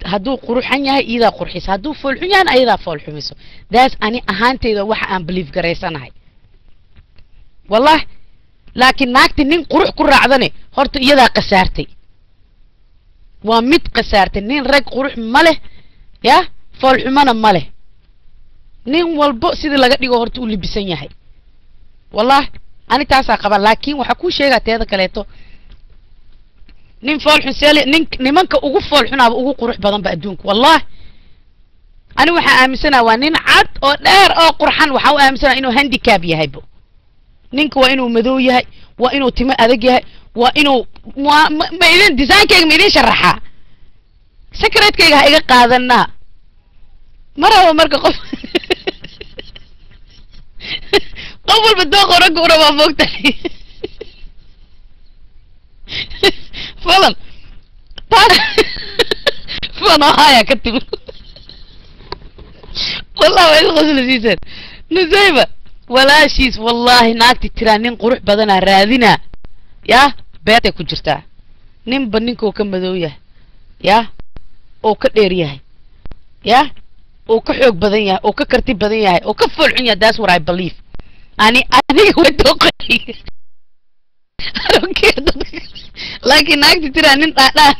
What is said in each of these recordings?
هادو قروحان ياهي إذا قرحيس هادو فولحون ياهن أيضا فولحوميسو داس أني أهانتي إذا وحا أن بليف غريسان هاي والله لكن ناكتي نين قروح كرة عدني هورتو إيدا قسارتي وميت قسارتي نين رق قروح ماله يا فولحومانا ماله نين والبو سيدي لغا ديغو هورتو اللي بسان ياهي والله أنا تاسا قبل لكن وحكو شيغا تيدا كاليتو نين فولحون سيالي نمانك اوغو فولحون اوغو قروح بدن بأدونك والله أنا وحا آمسنا وانين عاد او دير او قرحان وحاو آمسنا إنو هانديكاب يهي بو نينك وإنو مدو يهي وإنو تما أدق يهي وإنو ما إذن ديزاين كيغ ميدين شرحا سكريت كيغ هايغا قادنا مرة ومركا قف قفل بدوق ورق وربا موقتني فلان فلان هايا كتب والله وين الغسل سيسان نزيبة ولا شيس والله ناكتي ترانين قروح بدنا راذنا يا بيتي كجرتا نين بنينكو كمدوية يا او كديرياه يا او كحوق بدنياه او ككرتيب بدنياه او كفولعيا داس وراي بليف اني ودوقي لكن ناكتي ترى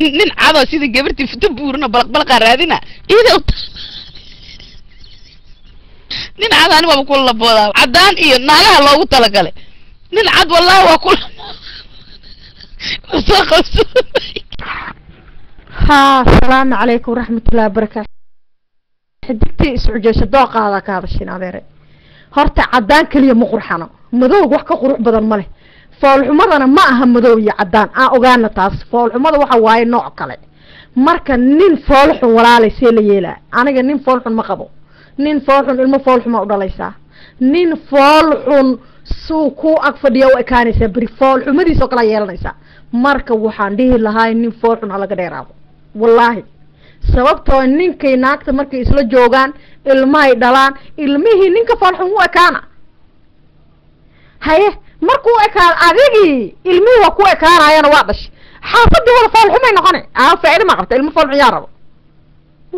نين عادو سيدي جبرتي فتبورنا بلق رادنا إذا نين عاد أنا ما بقول لبودا عدان إيه نالها الله وتلقى نين عاد والله وكل ها السلام عليكم ورحمة الله وبركاته حدكتي سعجيش الدوق هذا كهذا الشيء نادري هرت عدان كلية مقرحنا مذوق وحكا قروح بدل ماله فالحمرنا ما أهم مذوق عدان أوغانا تاس فالحمر waxa waaye nooc kale marka nin foolxun walaalay see la yeelaa aniga nin foolxun ma qabo nin foolxun ilmo foolxun ma u dhalaysaa nin foolxun suu ku ag fadhiya u ekaanaysa bari foolxumadiisa oo kala yeelanaysa marka waxaan dhihi lahaa nin foolxun halaga dheeraado wallahi sababtoo ninkay naagta markay isla joogaan ilmahay dhalaan ilmihii ninka foolxun u ekaana haye markuu ekaan adigii ilmihii waa ku ekaanayana waa dhash xaafadii wala foolxumay noqonay faa'iido ma qabta ilmo foolxun yaa rabo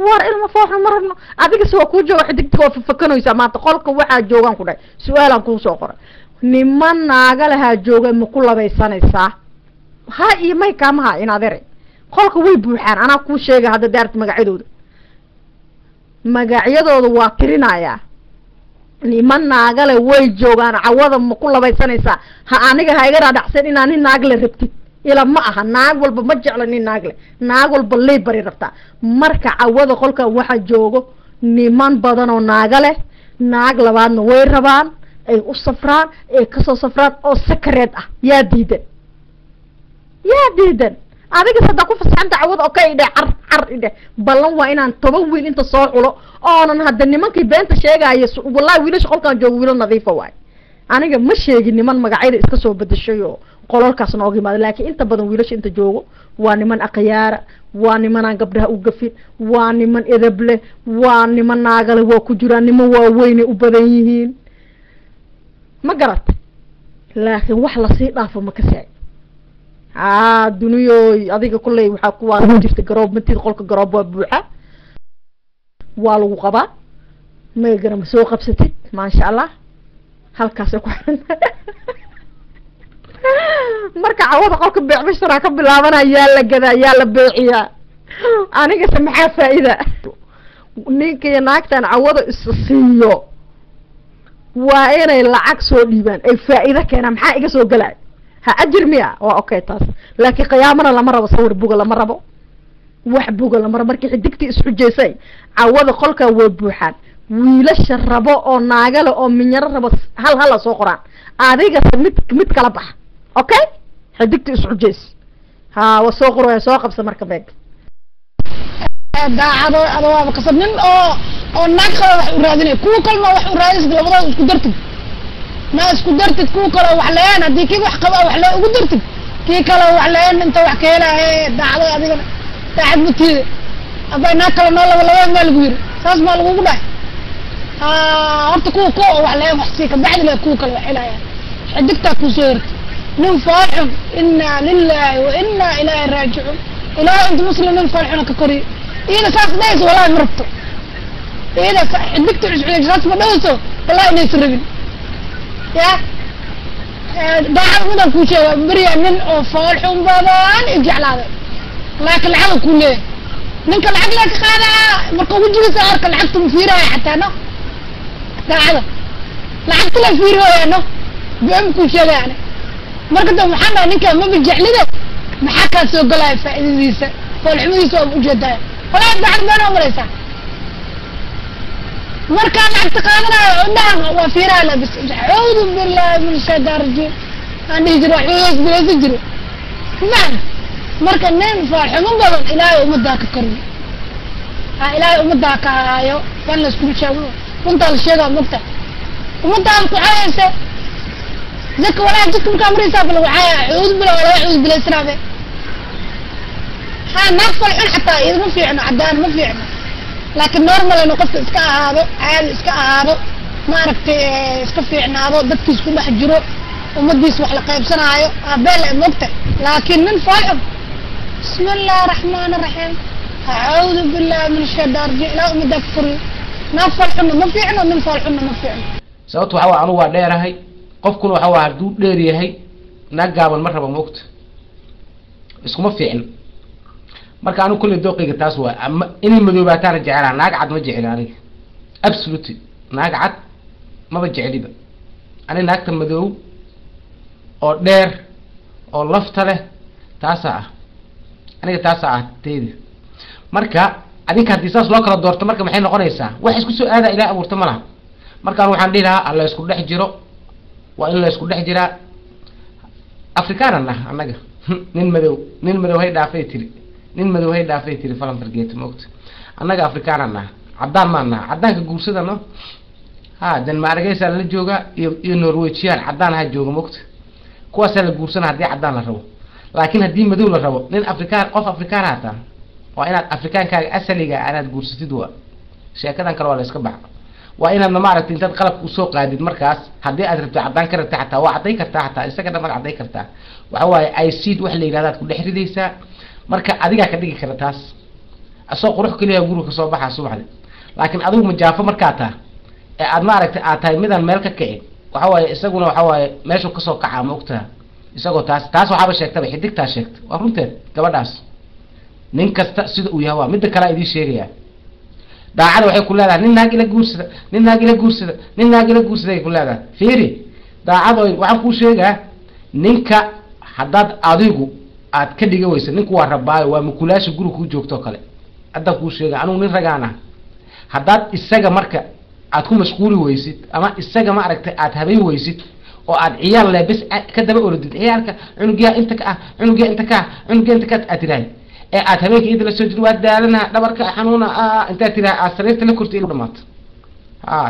war ilmo foolxun ma rabno adiga soo ku jooga xidigta oo fakanaysa maanta qolka waxaa joogan ku dhahay su'aalan ku soo qoray niman naaga laha jooga ma ku labaysanaysaa ha iyo may kaamaha in adeeray qolka way buuxaan ana ku sheegay hadda daarta magacyadooda waa tirinayaa niman naaga le way joogaan cawada ma ku labaysanaysaa ha aniga ha iga dhaadhacsan inaan nin naag le rabtid ila ma aha naag walba ma jecla nin naag le naag walba lay bari rabtaa marka cawada qolka waxa joogo niman badan oo naaga leh naag labaadna way rabaan ay u safraan ay ka soo safraan oo secret ah yaa diidan adiga sada ku fasaxanta cawada oo ka idhe car idhe ballan waa inaan 10 wiil inta soo xulo oonan hadda nimankii beenta sheegaya wallahi wiilasha qolkan joogo wiil nadiif waay aniga ma sheegin niman magacyada iska soo bedeshay oo qololkaas nooga yimaado laakiin inta badan wiilasha inta joogo waa niman aqyaara waa niman aan gabdhaha u gafin waa niman edable waa niman naagale waa ku jiraan niman waaweyn u badan yihiin ma garat laakiin wax la sii dhaafo ma ka saay duniyoy adiga kulley waxa ku waa jirta garoob mid qolka garoob waa buuxa waa lagu qabaa ma garan soo qabsatid ma sha Allah halkaas ku marka cawada qolka beec bishara ka bilaabanaya la gadaa yaa la beeciya aniga samaxa faa'iida ninka naagtan cawada isiyo waa inay lacag soo dhiibaan ay faa'iido keenaan maxaa iga soo galay ha ajir miya waa okay taas laakiin qiyaamana lama rabo sawir buga lama rabo wax buga lama rabo markii xidigtii isku jeesay cawada qolka way buuxaan wiilasha rabo oo naagale oo minyar rabo hal soo qoraan adiga mid kala bax okay xidigtii isku jees ha wa soo qoro soo qabsa marka beeg daacado adoo ka sabnin oo naag kale wax u raadinay ku kalma wax u raadis labada isku dartid ما اسكو درتك كو كلا وحليان هدي كي wax qaba wax la ugu dartid kii kala wax leen inta wax ka helay daacada adiga taad mutid abana kala noo laba meel lagu yiri saas ma lagu dhahay horta ku wax leen wax si ka bacdi la ku kala wax helaya xidigta ku soo yartay nin faa'im inna lillahi wa inna ilayhi raaji'un ilaa inta muslimin farxuna ka kori إذا ساس ليس والله مرته إذا دكتور عشان ساس بدوسه والله إني سربين يا داعي من الكوشة بريء من فرح وبابان يرجع هذا لكن العقل كله منك العقل لك هذا مركب وجهي صار كالعقل مفيرة حتى أنا داعي العقل مفيرة يعني بأم كوشة يعني مركب محمد منك ما بيرجع لنا محكى سوق لا فائدة فالحمد سوق وجده ولا بعد ما نمرسه مركان اعتقادنا عندنا وفيرا بس أعوذ بالله من الشيطان الرجيم أن يجري حوس بلا يجري معنى مركان نين فالحمد بدل إلهي ومداك كريم إلهي ومداك هايو فانا سكول شاو وانت الشيطان مقطع ومداك عايسة ذك ولا جك مكامريسا بلا وعايا أعوذ بالله ولا أعوذ بالله سنابه ها نقفل الحين حتى إذا ما في عنه عدان ما في عنه لكن نورمال إنه قصة إسكا هذا عادي إسكا هذا ما عرفت إسكا في عنابه بدك يسكون بحجره ومدي يسوح لقيب سنة هايو أبال مقطع لكن من فاهم بسم الله الرحمن الرحيم أعوذ بالله من الشيطان الرجيم لا أمدك فري نقفل عنه ما في عنه من فال عنه ما في عنه سوت وحوا عنو دير هي قف كل وحوا هدو دير يهي نقابل مرة بموقت اسكو ما في عنه marka anu kulli dooqiga taas waa ama in madoobataan jeclaan naag cad ma jeclaan absolutely naag cad ma jeceliba ani naagta madoow oo dheer oo lafta leh taas aniga taas teedi marka adinka hadii saas loo kala doorto marka maxay noqonaysaa wax isku soo aada ilaa abuurta malaha marka waxaan dhihi lahaa alla isku dhex jiro waa in la isku dhex jiraa afrikaanna anaga nin madoow hay dhaafay tiri nin madow hay dhaafay tiri falan fargeeto moogta annaga afrikaanana cadaan maana cadaanka guursadano ha Denmarkaysa la jooga iyo Norwegian cadaan ha jooga moogta kuwaas la guursana hadii cadaan la rabo laakiin hadii madow la rabo nin afrikaan qof afrikaan hata waa inaad afrikaankaaga asaliga aad guursatid waa sheekadan kale waa la iska baxo waa inaad ma aragtay intaad qalabka u soo qaadid markaas hadii aad rabto cadaan ka rabto xataa waa caday kartaa xataa isaga dhamad caday kartaa waxa waaye ay seed wax la yiraahdo ku dhex ridaysa marka adiga ka dhigi kara taas asoo qurux kaliya guriga ka soo baxa subaxdii laakiin adigu ma jaafo marka taa ee aad ma aragtay aad tahay midan meel ka kicin waxa waaye isaguna waxa waaye meesha ka soo kaca ma ogtaa isagoo taas waxaba sheegtay xidigtaa sheegtay waa runteed gabadhaas nin kasta sida uu yahay waa mid kale idin sheegaya daacad waxay ku leedahay nin naag ila guursada ay ku leedahay fiiri daacad waxaan ku sheegaa ninka haddaad adigu aad ka dhiga weysa ninku waa rabaayo waa mukulaasha guriga ku joogto kale hadda ku sheega anu nin ragaana haddaad isaga marka aad ku mashquuli weysid ama isaga ma aragtay aad habeen weysid oo aad ciyaal leh bas ka daba orodid ciyaalka cunugiya inta ka aad tirahay ee aad habeenkii inta la soo jiro waa daalana dhabarka xanuuna inta tirahay aad sariirta la kortay dhamaata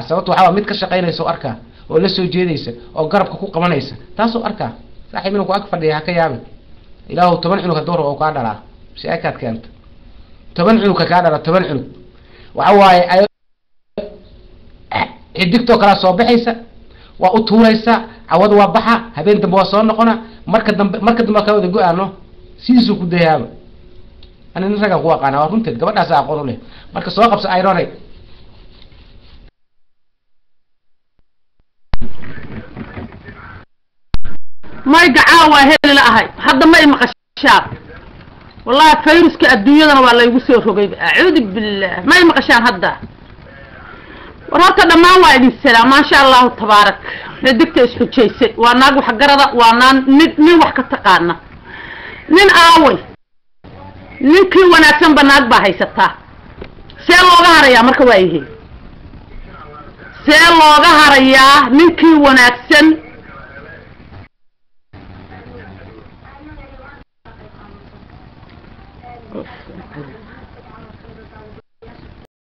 sababtoo waxa mid ka shaqeynayso arka oo la soo jeedaysa oo garabka ku qabanaysa taasoo arka saaxiibina ku ag fadhiya ka yaabay ilaahu 10 cunug door oo ka dhalaa sheekad keenta 10 cunug ka dhala 10 cunug waxa waaye ay xidigto kala soo baxaysa waa u tuuraysa awad waa baxa habeen dambe waa soo noqona marka dambe ka wada go'aano siisu ku dayaaba ana nin raga ku aqaana waa runteed gabadhaas aqoon u leh marka soo qabso ironay ما يقعوا هل لا هاي هذا ما يمقشان والله فيروس كالدنيا أنا والله يقصوا رقيب أعوذ بالله ما يمقشان هذا ورهك ما وايد السلام ما شاء الله تبارك ندك تسحب شيء وانا أقول حق رضا وانا من وحك تقارنا من أول من كل وانا أحسن بناك بهاي ستا سيل الله غهر يا مركوايه سيل الله غهر يا من كل وانا أحسن